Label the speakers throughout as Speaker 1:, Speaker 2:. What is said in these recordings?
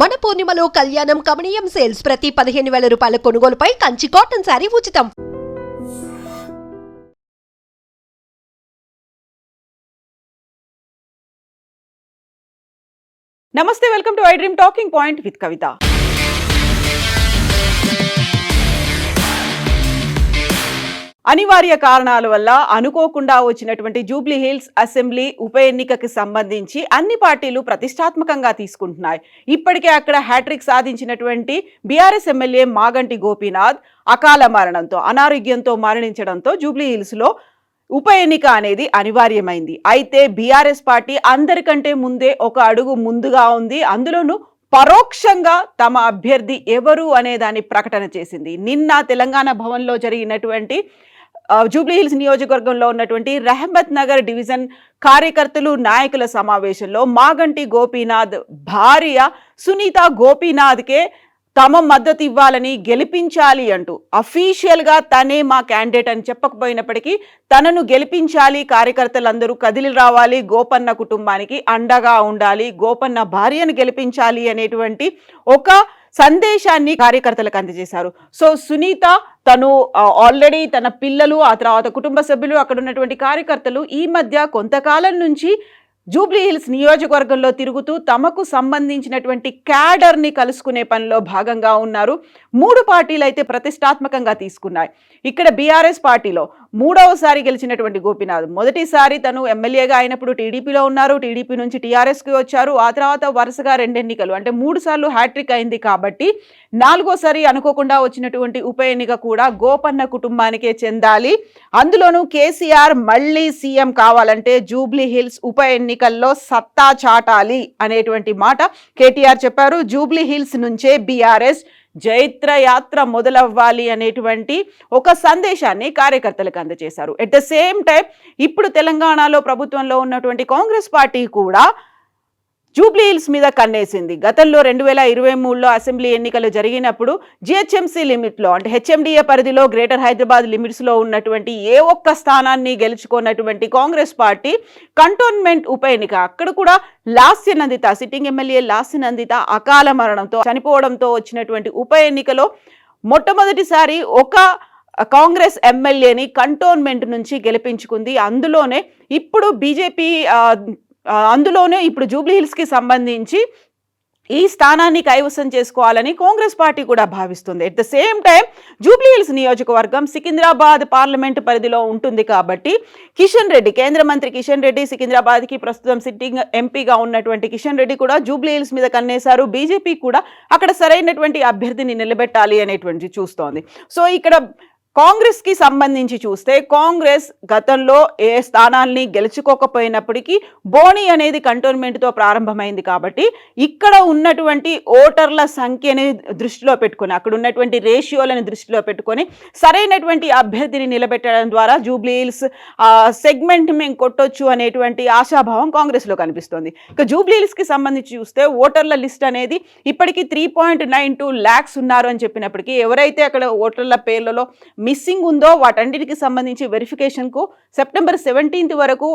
Speaker 1: మన పూర్ణిమలో కళ్యాణం కమనీయం సేల్స్ ప్రతి 15,000 రూపాయల కొనుగోలుపై కంచి కాటన్ శారీ ఉచితం.
Speaker 2: నమస్తే, welcome to I dream talking point with Kavitha. అనివార్య కారణాల వల్ల అనుకోకుండా వచ్చినటువంటి జూబ్లీ హిల్స్ అసెంబ్లీ ఉప ఎన్నికకి సంబంధించి అన్ని పార్టీలు ప్రతిష్టాత్మకంగా తీసుకుంటున్నాయి. ఇప్పటికే అక్కడ హ్యాట్రిక్ సాధించినటువంటి బీఆర్ఎస్ ఎమ్మెల్యే మాగంటి గోపీనాథ్ అకాల మరణంతో, అనారోగ్యంతో మరణించడంతో జూబ్లీ హిల్స్లో ఉప ఎన్నిక అనేది అనివార్యమైంది. అయితే బీఆర్ఎస్ పార్టీ అందరికంటే ముందే ఒక అడుగు ముందుగా ఉంది. అందులోనూ పరోక్షంగా తమ అభ్యర్థి ఎవరు అనే దాన్ని ప్రకటన చేసింది. నిన్న తెలంగాణ భవన్లో జరిగినటువంటి జూబ్లీ హిల్స్ నియోజకవర్గంలో ఉన్నటువంటి రహమత్ నగర్ డివిజన్ కార్యకర్తలు నాయకుల సమావేశంలో మాగంటి గోపీనాథ్ భార్య సునీత గోపీనాథ్కే తమ మద్దతు ఇవ్వాలని, గెలిపించాలి అంటూ అఫీషియల్గా తనే మా క్యాండిడేట్ అని చెప్పకపోయినప్పటికీ తనను గెలిపించాలి, కార్యకర్తలందరూ కదిలి రావాలి, గోపన్న కుటుంబానికి అండగా ఉండాలి, గోపన్న భార్యను గెలిపించాలి అనేటువంటి ఒక సందేశాన్ని కార్యకర్తలకు అందజేశారు. సో సునీత తను ఆల్రెడీ తన పిల్లలు, ఆ తర్వాత కుటుంబ సభ్యులు, అక్కడ ఉన్నటువంటి కార్యకర్తలు ఈ మధ్య కొంతకాలం నుంచి జూబ్లీ హిల్స్ నియోజకవర్గంలో తిరుగుతూ తమకు సంబంధించినటువంటి క్యాడర్ని కలుసుకునే పనిలో భాగంగా ఉన్నారు. 3 పార్టీలు అయితే ప్రతిష్టాత్మకంగా తీసుకున్నాయి. ఇక్కడ బీఆర్ఎస్ పార్టీలో 3వసారి గెలిచినటువంటి గోపీనాథ్ మొదటిసారి తను ఎమ్మెల్యేగా అయినప్పుడు టీడీపీలో ఉన్నారు, టీడీపీ నుంచి టీఆర్ఎస్కి వచ్చారు. ఆ తర్వాత వరుసగా 2 ఎన్నికలు అంటే 3 సార్లు హ్యాట్రిక్ అయింది. కాబట్టి 4వసారి అనుకోకుండా వచ్చినటువంటి ఉప ఎన్నిక కూడా గోపన్న కుటుంబానికే చెందాలి. అందులోనూ కేసీఆర్ మళ్ళీ సీఎం కావాలంటే జూబ్లీ హిల్స్ ఉప ఎన్నికల్లో సత్తా చాటాలి అనేటువంటి మాట కేటీఆర్ చెప్పారు. జూబ్లీ హిల్స్ నుంచే బీఆర్ఎస్ జైత్ర యాత్ర మొదలవ్వాలి అనేటువంటి ఒక సందేశాన్ని కార్యకర్తలకు అందజేశారు. ఎట్ ద సేమ్ టైం ఇప్పుడు తెలంగాణలో ప్రభుత్వంలో ఉన్నటువంటి కాంగ్రెస్ పార్టీ కూడా జూబ్లీ హిల్స్ మీద కన్నేసింది. గతంలో 2023లో అసెంబ్లీ ఎన్నికలు జరిగినప్పుడు జిహెచ్ఎంసీ లిమిట్లో అంటే హెచ్ఎండిఏ పరిధిలో గ్రేటర్ హైదరాబాద్ లిమిట్స్లో ఉన్నటువంటి ఏ ఒక్క స్థానాన్ని గెలుచుకున్నటువంటి కాంగ్రెస్ పార్టీ కంటోన్మెంట్ ఉప ఎన్నిక అక్కడ కూడా లాస్య నందిత, సిట్టింగ్ ఎమ్మెల్యే లాస్య నందిత అకాల మరణంతో చనిపోవడంతో వచ్చినటువంటి ఉప ఎన్నికలో మొట్టమొదటిసారి ఒక కాంగ్రెస్ ఎమ్మెల్యేని కంటోన్మెంట్ నుంచి గెలిపించుకుంది. అందులోనే ఇప్పుడు జూబ్లీ హిల్స్కి సంబంధించి ఈ స్థానాన్ని కైవసం చేసుకోవాలని కాంగ్రెస్ పార్టీ కూడా భావిస్తుంది. At the same time Jubilee hills నియోజకవర్గం సికింద్రాబాద్ పార్లమెంటు పరిధిలో ఉంటుంది. కాబట్టి కిషన్ రెడ్డి, కేంద్ర మంత్రి కిషన్ రెడ్డి, సికింద్రాబాద్కి ప్రస్తుతం సిట్టింగ్ ఎంపీగా ఉన్నటువంటి కిషన్ రెడ్డి కూడా జూబ్లీ హిల్స్ మీద కన్నేశారు. బీజేపీ కూడా అక్కడ సరైనటువంటి అభ్యర్థిని నిలబెట్టాలి అనేటువంటి చూస్తోంది. సో ఇక్కడ కాంగ్రెస్కి సంబంధించి చూస్తే కాంగ్రెస్ గతంలో ఏ స్థానాల్ని గెలుచుకోకపోయినప్పటికీ బోని అనేది కంటోన్మెంట్తో ప్రారంభమైంది. కాబట్టి ఇక్కడ ఉన్నటువంటి ఓటర్ల సంఖ్యని దృష్టిలో పెట్టుకొని, అక్కడ ఉన్నటువంటి రేషియోలను దృష్టిలో పెట్టుకొని సరైనటువంటి అభ్యర్థిని నిలబెట్టడం ద్వారా జూబ్లీ హిల్స్ సెగ్మెంట్ మేము కొట్టొచ్చు అనేటువంటి ఆశాభావం కాంగ్రెస్లో కనిపిస్తుంది. ఇక జూబ్లీ హిల్స్కి సంబంధించి చూస్తే ఓటర్ల లిస్ట్ అనేది ఇప్పటికీ 3.92 lakhs ఉన్నారు అని చెప్పినప్పటికీ ఎవరైతే అక్కడ ఓటర్ల పేర్లలో మిస్సింగ్ ఉందో వాటన్నిటికి సంబంధించి వెరిఫికేషన్కు సెప్టెంబర్ 17 వరకు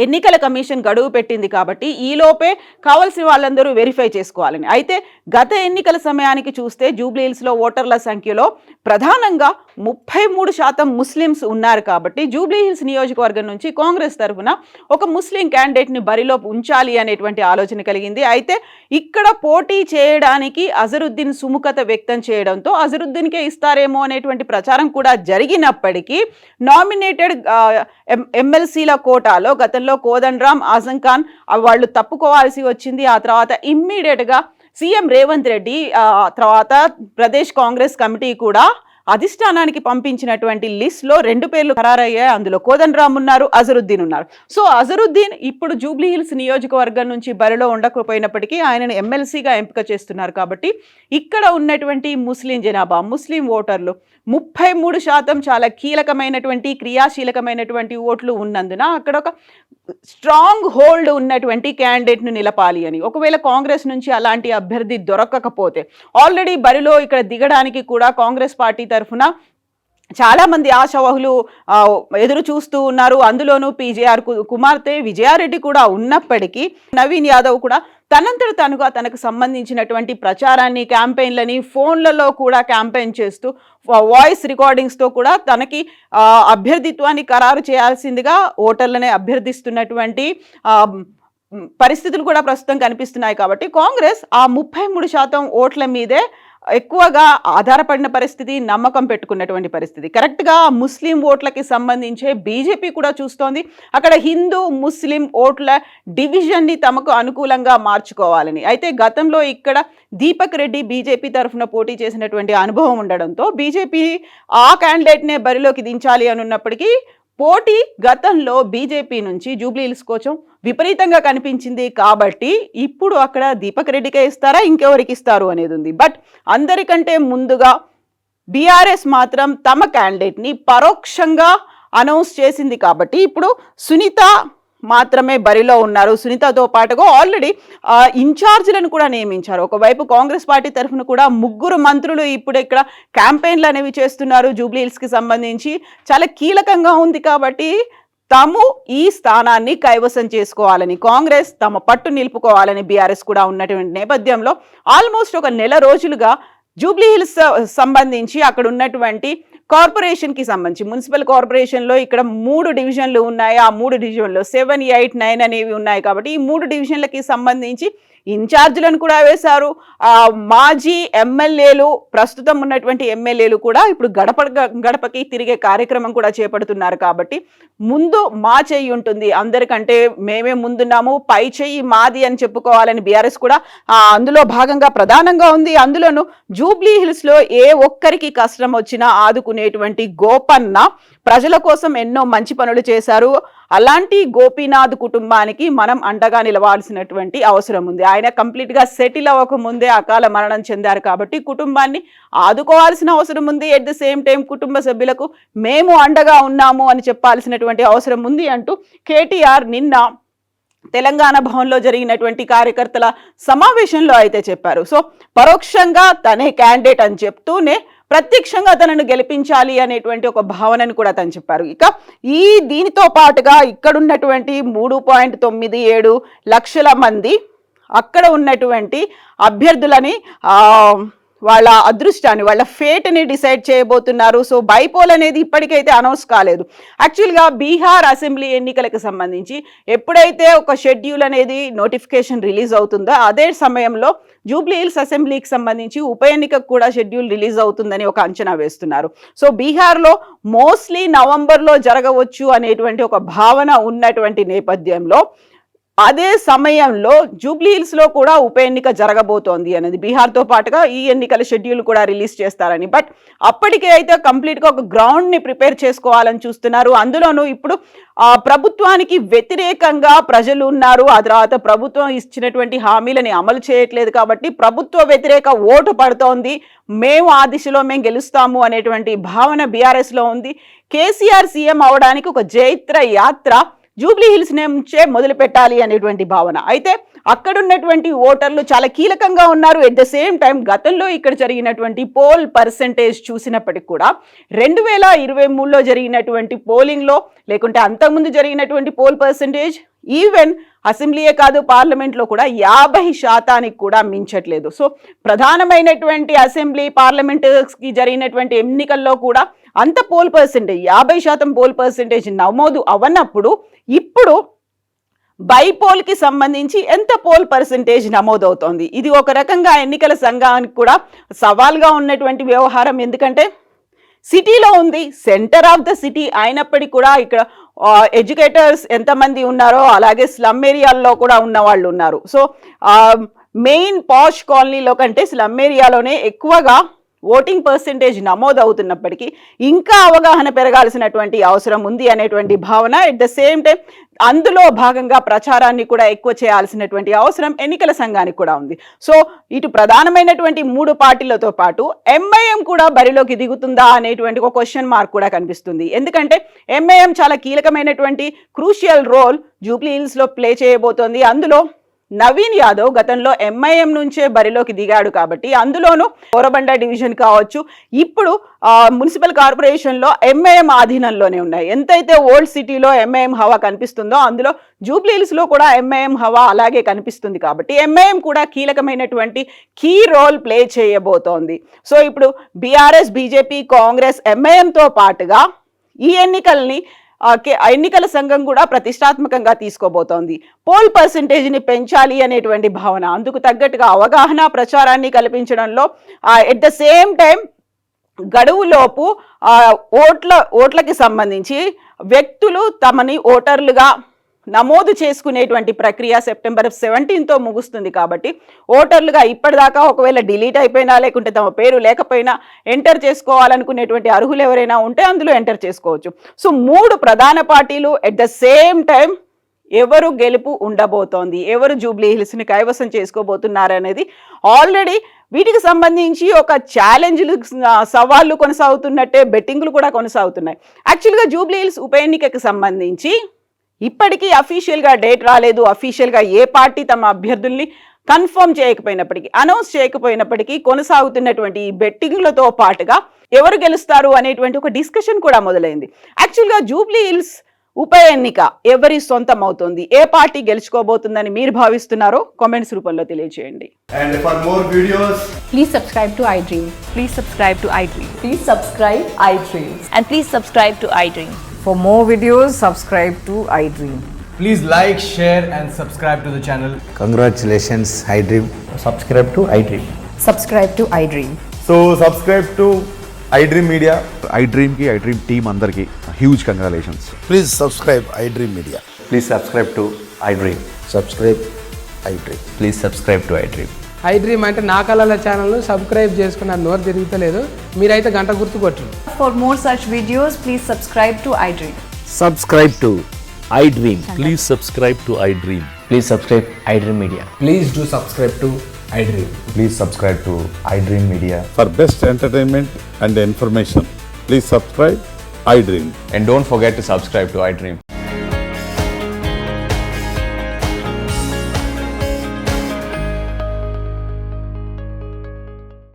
Speaker 2: ఎన్నికల కమిషన్ గడువు పెట్టింది. కాబట్టి ఈలోపే కావాల్సిన వాళ్ళందరూ వెరిఫై చేసుకోవాలని. అయితే గత ఎన్నికల సమయానికి చూస్తే జూబ్లీ హిల్స్లో ఓటర్ల సంఖ్యలో ప్రధానంగా 33% ముస్లిమ్స్ ఉన్నారు. కాబట్టి జూబ్లీ హిల్స్ నియోజకవర్గం నుంచి కాంగ్రెస్ తరఫున ఒక ముస్లిం క్యాండిడేట్ని బరిలో ఉంచాలి అనేటువంటి ఆలోచన కలిగింది. అయితే ఇక్కడ పోటీ చేయడానికి అజరుద్దీన్ సుముఖత వ్యక్తం చేయడంతో అజరుద్దీన్కే ఇస్తారేమో అనేటువంటి ప్రచారం కూడా జరిగినప్పటికీ నామినేటెడ్ ఎమ్మెల్సీల కోటాలో గతంలో కోదండరాం, ఆజం ఖాన్ వాళ్ళు తప్పుకోవాల్సి వచ్చింది. ఆ తర్వాత ఇమ్మీడియట్గా సీఎం రేవంత్ రెడ్డి తర్వాత ప్రదేశ్ కాంగ్రెస్ కమిటీ కూడా అధిష్టానానికి పంపించినటువంటి లిస్ట్లో 2 పేర్లు ఖరారయ్యాయి. అందులో కోదండరాం ఉన్నారు, అజరుద్దీన్ ఉన్నారు. సో అజరుద్దీన్ ఇప్పుడు జూబ్లీ హిల్స్ నియోజకవర్గం నుంచి బరిలో ఉండకపోయినప్పటికీ ఆయనను ఎమ్మెల్సీగా ఎంపిక చేస్తున్నారు. కాబట్టి ఇక్కడ ఉన్నటువంటి ముస్లిం జనాభా, ముస్లిం ఓటర్లు 33% చాలా కీలకమైనటువంటి, క్రియాశీలకమైనటువంటి ఓట్లు ఉన్నందున అక్కడ ఒక స్ట్రాంగ్ హోల్డ్ ఉన్నటువంటి క్యాండిడేట్ను నిలపాలి అని. ఒకవేళ కాంగ్రెస్ నుంచి అలాంటి అభ్యర్థి దొరకకపోతే ఆల్రెడీ బరిలో ఇక్కడ దిగడానికి కూడా కాంగ్రెస్ పార్టీ తరఫున చాలా మంది ఆశావహులు ఎదురు చూస్తూ ఉన్నారు. అందులోనూ పీజేఆర్ కుమార్తె విజయారెడ్డి కూడా ఉన్నప్పటికీ నవీన్ యాదవ్ కూడా తనంతట తనుగా తనకు సంబంధించినటువంటి ప్రచారాన్ని, క్యాంపెయిన్లని ఫోన్లలో కూడా క్యాంపెయిన్ చేస్తూ వాయిస్ రికార్డింగ్స్తో కూడా తనకి అభ్యర్థిత్వాన్ని ఖరారు చేయాల్సిందిగా ఓటర్లనే అభ్యర్థిస్తున్నటువంటి పరిస్థితులు కూడా ప్రస్తుతం కనిపిస్తున్నాయి. కాబట్టి కాంగ్రెస్ ఆ 33% ఓట్ల మీదే ఎక్కువగా ఆధారపడిన పరిస్థితి, నమ్మకం పెట్టుకున్నటువంటి పరిస్థితి. కరెక్ట్గా ముస్లిం ఓట్లకి సంబంధించే బీజేపీ కూడా చూస్తోంది అక్కడ హిందూ ముస్లిం ఓట్ల డివిజన్ని తమకు అనుకూలంగా మార్చుకోవాలని. అయితే గతంలో ఇక్కడ దీపక్ రెడ్డి బీజేపీ తరఫున పోటీ చేసినటువంటి అనుభవం ఉండడంతో బీజేపీ ఆ క్యాండిడేట్నే బరిలోకి దించాలి అని ఉన్నప్పటికీ పోటీ గతంలో బీజేపీ నుంచి జూబ్లీహిల్స్ కోసం విపరీతంగా కనిపించింది. కాబట్టి ఇప్పుడు అక్కడ దీపక్ రెడ్డికే ఇస్తారా, ఇంకెవరికి ఇస్తారు అనేది ఉంది. బట్ అందరికంటే ముందుగా బీఆర్ఎస్ మాత్రం తమ క్యాండిడేట్ని పరోక్షంగా అనౌన్స్ చేసింది. కాబట్టి ఇప్పుడు సునీత మాత్రమే బరిలో ఉన్నారు. సునీతతో పాటుగా ఆల్రెడీ ఇన్ఛార్జీలను కూడా నియమించారు. ఒకవైపు కాంగ్రెస్ పార్టీ తరఫున కూడా 3 మంత్రులు ఇప్పుడు ఇక్కడ క్యాంపెయిన్లు అనేవి చేస్తున్నారు. జూబ్లీహిల్స్కి సంబంధించి చాలా కీలకంగా ఉంది. కాబట్టి తాము ఈ స్థానాన్ని కైవసం చేసుకోవాలని, కాంగ్రెస్ తమ పట్టు నిలుపుకోవాలని బీఆర్ఎస్ కూడా ఉన్నటువంటి నేపథ్యంలో ఆల్మోస్ట్ ఒక నెల రోజులుగా జూబ్లీహిల్స్ సంబంధించి అక్కడ ఉన్నటువంటి కార్పొరేషన్కి సంబంధించి మున్సిపల్ కార్పొరేషన్లో ఇక్కడ 3 డివిజన్లు ఉన్నాయి. ఆ 3 డివిజన్లో 7, 8, 9 అనేవి ఉన్నాయి. కాబట్టి ఈ 3 డివిజన్లకి సంబంధించి ఇన్ఛార్జీలను కూడా వేశారు. మాజీ ఎమ్మెల్యేలు, ప్రస్తుతం ఉన్నటువంటి ఎమ్మెల్యేలు కూడా ఇప్పుడు గడపకి తిరిగే కార్యక్రమం కూడా చేపడుతున్నారు. కాబట్టి ముందు మా చెయ్యి ఉంటుంది, అందరికంటే మేమే ముందున్నాము, పై చెయ్యి మాది అని చెప్పుకోవాలని బీఆర్ఎస్ కూడా అందులో భాగంగా ప్రధానంగా ఉంది. అందులోనూ జూబ్లీహిల్స్లో ఏ ఒక్కరికి కష్టం వచ్చినా ఆదుకునేటువంటి గోపన్న ప్రజల కోసం ఎన్నో మంచి పనులు చేశారు. అలాంటి గోపీనాథ్ కుటుంబానికి మనం అండగా నిలవాల్సినటువంటి అవసరం ఉంది. ఆయన కంప్లీట్గా సెటిల్ అవ్వకముందే అకాల మరణం చెందారు. కాబట్టి కుటుంబాన్ని ఆదుకోవాల్సిన అవసరం ఉంది. ఎట్ ద సేమ్ టైం కుటుంబ సభ్యులకు మేము అండగా ఉన్నాము అని చెప్పాల్సినటువంటి అవసరం ఉంది అంటూ కేటీఆర్ నిన్న తెలంగాణ భవన్లో జరిగినటువంటి కార్యకర్తల సమావేశంలో అయితే చెప్పారు. సో పరోక్షంగా తనే క్యాండిడేట్ అని చెప్తూనే ప్రత్యక్షంగా తనను గెలిపించాలి అనేటువంటి ఒక భావనను కూడా తను చెప్పారు. ఇక దీనితో పాటుగా ఇక్కడున్నటువంటి 3.97 లక్షల మంది అక్కడ ఉన్నటువంటి అభ్యర్థులని వాళ్ళ అదృష్టాన్ని, వాళ్ళ ఫేట్ని డిసైడ్ చేయబోతున్నారు. సో బైపోల్ అనేది ఇప్పటికైతే అనౌన్స్ కాలేదు. యాక్చువల్గా బీహార్ అసెంబ్లీ ఎన్నికలకు సంబంధించి ఎప్పుడైతే ఒక షెడ్యూల్ అనేది నోటిఫికేషన్ రిలీజ్ అవుతుందో అదే సమయంలో జూబ్లీహిల్స్ అసెంబ్లీకి సంబంధించి ఉప ఎన్నికకు కూడా షెడ్యూల్ రిలీజ్ అవుతుందని ఒక అంచనా వేస్తున్నారు. సో బీహార్లో మోస్ట్లీ నవంబర్లో జరగవచ్చు అనేటువంటి ఒక భావన ఉన్నటువంటి నేపథ్యంలో అదే సమయంలో జూబ్లీహిల్స్లో కూడా ఉప ఎన్నిక జరగబోతోంది అనేది, బీహార్తో పాటుగా ఈ ఎన్నికల షెడ్యూల్ కూడా రిలీజ్ చేస్తారని. బట్ అప్పటికే అయితే కంప్లీట్గా ఒక గ్రౌండ్ని ప్రిపేర్ చేసుకోవాలని చూస్తున్నారు. అందులోనూ ఇప్పుడు ప్రభుత్వానికి వ్యతిరేకంగా ప్రజలు ఉన్నారు. ఆ తర్వాత ప్రభుత్వం ఇచ్చినటువంటి హామీలని అమలు చేయట్లేదు. కాబట్టి ప్రభుత్వ వ్యతిరేక ఓటు పడుతోంది, మేము ఆ దిశలో మేము గెలుస్తాము అనేటువంటి భావన బీఆర్ఎస్లో ఉంది. కేసీఆర్ సీఎం అవడానికి ఒక జైత్ర యాత్ర జూబ్లీహిల్స్ నుంచే మొదలు పెట్టాలి అనేటువంటి భావన. అయితే అక్కడున్నటువంటి ఓటర్లు చాలా కీలకంగా ఉన్నారు. ఎట్ ద సేమ్ టైం గతంలో ఇక్కడ జరిగినటువంటి పోల్ పర్సెంటేజ్ చూసినప్పటికి కూడా 2023లో జరిగినటువంటి పోలింగ్లో, లేకుంటే అంతకుముందు జరిగినటువంటి పోల్ పర్సెంటేజ్ ఈవెన్ అసెంబ్లీయే కాదు పార్లమెంట్లో కూడా 50% కూడా మించట్లేదు. సో ప్రధానమైనటువంటి అసెంబ్లీ, పార్లమెంట్కి జరిగినటువంటి ఎన్నికల్లో కూడా అంత పోల్ పర్సెంటేజ్ 50% పోల్ పర్సెంటేజ్ నమోదు అవనప్పుడు ఇప్పుడు బైపోల్కి సంబంధించి ఎంత పోల్ పర్సెంటేజ్ నమోదవుతోంది? ఇది ఒక రకంగా ఎన్నికల సంఘానికి కూడా సవాల్గా ఉన్నటువంటి వ్యవహారం. ఎందుకంటే సిటీలో ఉంది, సెంటర్ ఆఫ్ ద సిటీ అయినప్పటికీ కూడా ఇక్కడ ఎడ్యుకేటర్స్ ఎంతమంది ఉన్నారో అలాగే స్లమ్ ఏరియాల్లో కూడా ఉన్న వాళ్ళు ఉన్నారు. సో మెయిన్ పాష్ కాలనీలో కంటే స్లమ్ ఏరియాలోనే ఎక్కువగా ఓటింగ్ పర్సెంటేజ్ నమోదు అవుతున్నప్పటికీ ఇంకా అవగాహన పెరగాల్సినటువంటి అవసరం ఉంది అనేటువంటి భావన. ఎట్ ద సేమ్ టైం అందులో భాగంగా ప్రచారాన్ని కూడా ఎక్కువ చేయాల్సినటువంటి అవసరం ఎన్నికల సంఘానికి కూడా ఉంది. సో ఇటు ప్రధానమైనటువంటి 3 పార్టీలతో పాటు ఎంఐఎం కూడా బరిలోకి దిగుతుందా అనేటువంటి ఒక క్వశ్చన్ మార్క్ కూడా కనిపిస్తుంది. ఎందుకంటే ఎంఐఎం చాలా కీలకమైనటువంటి క్రూషియల్ రోల్ జూబ్లీహిల్స్లో ప్లే చేయబోతోంది. అందులో నవీన్ యాదవ్ గతంలో ఎంఐఎం నుంచే బరిలోకి దిగాడు కాబట్టి, అందులోనూ కోరబండ డివిజన్ కావచ్చు, ఇప్పుడు మున్సిపల్ కార్పొరేషన్లో ఎంఐఎం ఆధీనంలోనే ఉన్నాయి. ఎంతైతే ఓల్డ్ సిటీలో ఎంఐఎం హవా కనిపిస్తుందో అందులో జూబ్లీహిల్స్లో కూడా ఎంఐఎం హవా అలాగే కనిపిస్తుంది. కాబట్టి ఎంఐఎం కూడా కీలకమైనటువంటి కీ రోల్ ప్లే చేయబోతోంది. సో ఇప్పుడు బీఆర్ఎస్, బీజేపీ, కాంగ్రెస్, ఎంఐఎంతో పాటుగా ఈ ఎన్నికల సంఘం కూడా ప్రతిష్టాత్మకంగా తీసుకోబోతోంది. పోల్ పర్సంటేజ్ని పెంచాలి అనేటువంటి భావన, అందుకు తగ్గట్టుగా అవగాహన, ప్రచారాన్ని కల్పించడంలో ఎట్ ద సేమ్ టైం గడువులోపు ఓట్లకి సంబంధించి వ్యక్తులు తమని ఓటర్లుగా నమోదు చేసుకునేటువంటి ప్రక్రియ సెప్టెంబర్ 17తో ముగుస్తుంది. కాబట్టి ఓటర్లుగా ఇప్పటిదాకా ఒకవేళ డిలీట్ అయిపోయినా, లేకుంటే తమ పేరు లేకపోయినా ఎంటర్ చేసుకోవాలనుకునేటువంటి అర్హులు ఎవరైనా ఉంటే అందులో ఎంటర్ చేసుకోవచ్చు. సో 3 ప్రధాన పార్టీలు ఎట్ ద సేమ్ టైం ఎవరు గెలుపు ఉండబోతోంది, ఎవరు జూబ్లీహిల్స్ని కైవసం చేసుకోబోతున్నారు అనేది ఆల్రెడీ వీటికి సంబంధించి ఒక ఛాలెంజ్లు, సవాళ్ళు కొనసాగుతున్నట్టే బెట్టింగ్లు కూడా కొనసాగుతున్నాయి. యాక్చువల్గా జూబ్లీహిల్స్ ఉప ఎన్నికకి సంబంధించి ఇప్పటికీ అఫీషియల్గా డేట్ రాలేదు. అఫీషియల్గా ఏ పార్టీ తమ అభ్యర్థుల్ని కన్ఫర్మ్ చేయకపోయినప్పటికీ, అనౌన్స్ చేయకపోయినప్పటికీ కొనసాగుతున్నటువంటి ఈ బెట్టింగ్లతో పాటుగా ఎవరు గెలుస్తారు అనేటువంటి ఒక డిస్కషన్ కూడా మొదలైంది. యాక్చువల్గా జూబ్లీహిల్స్ ఉప ఎన్నిక ఎవరి సొంతం అవుతుంది, ఏ పార్టీ గెలుచుకోబోతుందని మీరు భావిస్తున్నారో కామెంట్స్ రూపంలో తెలియజేయండి.
Speaker 3: And for more videos,
Speaker 4: Please subscribe to iDream.
Speaker 5: Please subscribe to iDream.
Speaker 4: Please subscribe iDream.
Speaker 5: And please subscribe to iDream.
Speaker 6: For more videos, subscribe to iDream.
Speaker 7: Please like, share and subscribe to the channel.
Speaker 8: Congratulations, iDream.
Speaker 9: Subscribe to iDream.
Speaker 6: Subscribe to iDream.
Speaker 3: so subscribe to iDream Media. iDream ki iDream team andarki huge congratulations.
Speaker 8: Please subscribe iDream Media.
Speaker 9: Please subscribe to iDream.
Speaker 8: Subscribe iDream.
Speaker 9: Please subscribe to iDream.
Speaker 10: iDream అంటే నా కళల ఛానల్ను subscribe చేసుకున్న నోరు తిరుగుతలేదు, మీరైతే గంట గుర్తు కొట్టండి.
Speaker 4: For more such videos, please subscribe to iDream.
Speaker 9: Subscribe to iDream.
Speaker 11: Please subscribe to iDream.
Speaker 9: Please subscribe iDream Media.
Speaker 7: Please do subscribe to iDream.
Speaker 9: Please subscribe to iDream Media.
Speaker 3: For best entertainment and information, please subscribe iDream.
Speaker 9: And don't forget to subscribe to iDream.